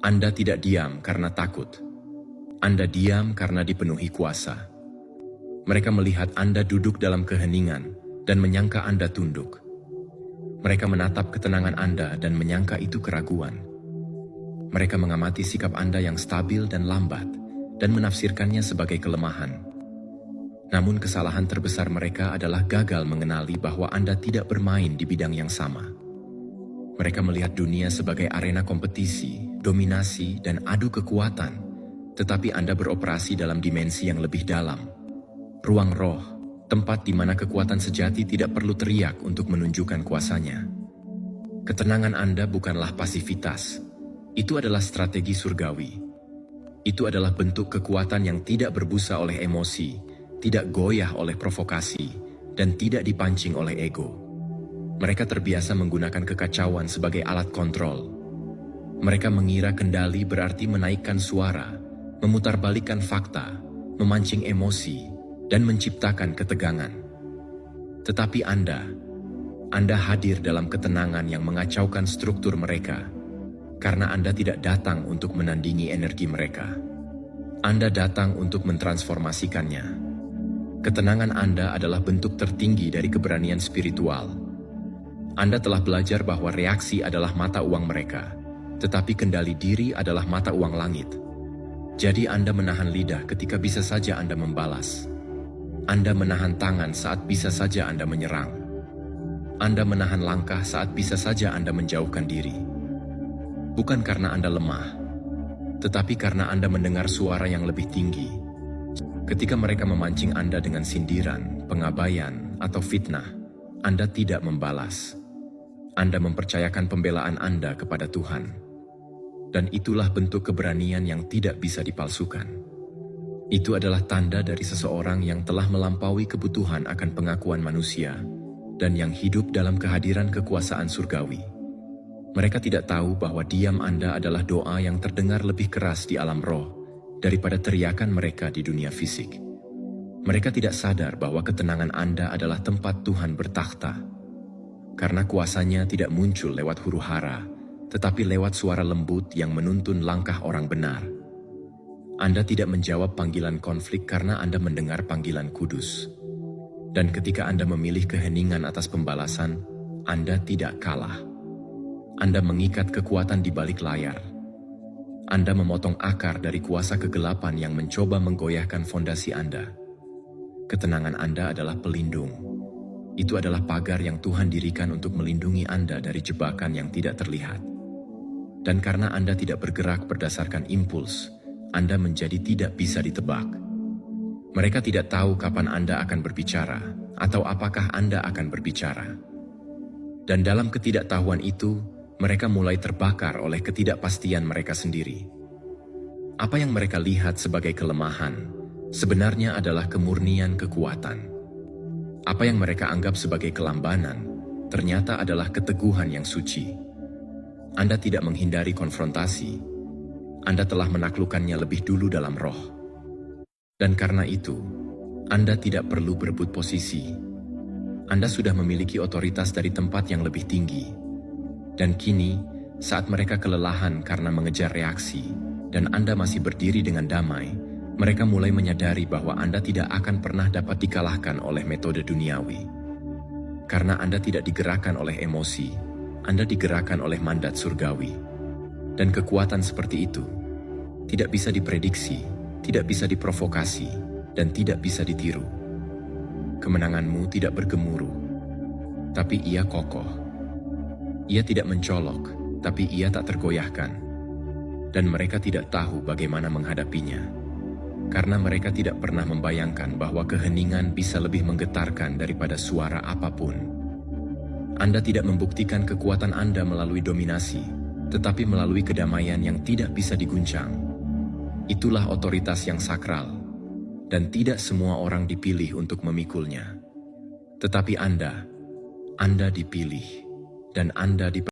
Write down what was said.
Anda tidak diam karena takut. Anda diam karena dipenuhi kuasa. Mereka melihat Anda duduk dalam keheningan dan menyangka Anda tunduk. Mereka menatap ketenangan Anda dan menyangka itu keraguan. Mereka mengamati sikap Anda yang stabil dan lambat dan menafsirkannya sebagai kelemahan. Namun kesalahan terbesar mereka adalah gagal mengenali bahwa Anda tidak bermain di bidang yang sama. Mereka melihat dunia sebagai arena kompetisi, dominasi, dan adu kekuatan, tetapi Anda beroperasi dalam dimensi yang lebih dalam. Ruang roh, tempat di mana kekuatan sejati tidak perlu teriak untuk menunjukkan kuasanya. Ketenangan Anda bukanlah pasivitas. Itu adalah strategi surgawi. Itu adalah bentuk kekuatan yang tidak berbusa oleh emosi, tidak goyah oleh provokasi, dan tidak dipancing oleh ego. Mereka terbiasa menggunakan kekacauan sebagai alat kontrol. Mereka mengira kendali berarti menaikkan suara, memutarbalikkan fakta, memancing emosi, dan menciptakan ketegangan. Tetapi Anda hadir dalam ketenangan yang mengacaukan struktur mereka, karena Anda tidak datang untuk menandingi energi mereka. Anda datang untuk mentransformasikannya. Ketenangan Anda adalah bentuk tertinggi dari keberanian spiritual. Anda telah belajar bahwa reaksi adalah mata uang mereka, tetapi kendali diri adalah mata uang langit. Jadi Anda menahan lidah ketika bisa saja Anda membalas. Anda menahan tangan saat bisa saja Anda menyerang. Anda menahan langkah saat bisa saja Anda menjauhkan diri. Bukan karena Anda lemah, tetapi karena Anda mendengar suara yang lebih tinggi. Ketika mereka memancing Anda dengan sindiran, pengabaian, atau fitnah, Anda tidak membalas. Anda mempercayakan pembelaan Anda kepada Tuhan. Dan itulah bentuk keberanian yang tidak bisa dipalsukan. Itu adalah tanda dari seseorang yang telah melampaui kebutuhan akan pengakuan manusia dan yang hidup dalam kehadiran kekuasaan surgawi. Mereka tidak tahu bahwa diam Anda adalah doa yang terdengar lebih keras di alam roh daripada teriakan mereka di dunia fisik. Mereka tidak sadar bahwa ketenangan Anda adalah tempat Tuhan bertakhta. Karena kuasanya tidak muncul lewat huru-hara, tetapi lewat suara lembut yang menuntun langkah orang benar. Anda tidak menjawab panggilan konflik karena Anda mendengar panggilan kudus. Dan ketika Anda memilih keheningan atas pembalasan, Anda tidak kalah. Anda mengikat kekuatan di balik layar. Anda memotong akar dari kuasa kegelapan yang mencoba menggoyahkan fondasi Anda. Ketenangan Anda adalah pelindung. Itu adalah pagar yang Tuhan dirikan untuk melindungi Anda dari jebakan yang tidak terlihat. Dan karena Anda tidak bergerak berdasarkan impuls, Anda menjadi tidak bisa ditebak. Mereka tidak tahu kapan Anda akan berbicara, atau apakah Anda akan berbicara. Dan dalam ketidaktahuan itu, mereka mulai terbakar oleh ketidakpastian mereka sendiri. Apa yang mereka lihat sebagai kelemahan, sebenarnya adalah kemurnian kekuatan. Apa yang mereka anggap sebagai kelambanan, ternyata adalah keteguhan yang suci. Anda tidak menghindari konfrontasi. Anda telah menaklukkannya lebih dulu dalam roh. Dan karena itu, Anda tidak perlu berebut posisi. Anda sudah memiliki otoritas dari tempat yang lebih tinggi. Dan kini, saat mereka kelelahan karena mengejar reaksi, dan Anda masih berdiri dengan damai, mereka mulai menyadari bahwa Anda tidak akan pernah dapat dikalahkan oleh metode duniawi. Karena Anda tidak digerakkan oleh emosi, Anda digerakkan oleh mandat surgawi. Dan kekuatan seperti itu tidak bisa diprediksi, tidak bisa diprovokasi, dan tidak bisa ditiru. Kemenanganmu tidak bergemuruh, tapi ia kokoh. Ia tidak mencolok, tapi ia tak tergoyahkan. Dan mereka tidak tahu bagaimana menghadapinya. Karena mereka tidak pernah membayangkan bahwa keheningan bisa lebih menggetarkan daripada suara apapun. Anda tidak membuktikan kekuatan Anda melalui dominasi, tetapi melalui kedamaian yang tidak bisa diguncang. Itulah otoritas yang sakral, dan tidak semua orang dipilih untuk memikulnya. Tetapi Anda dipilih, dan Anda dipercaya.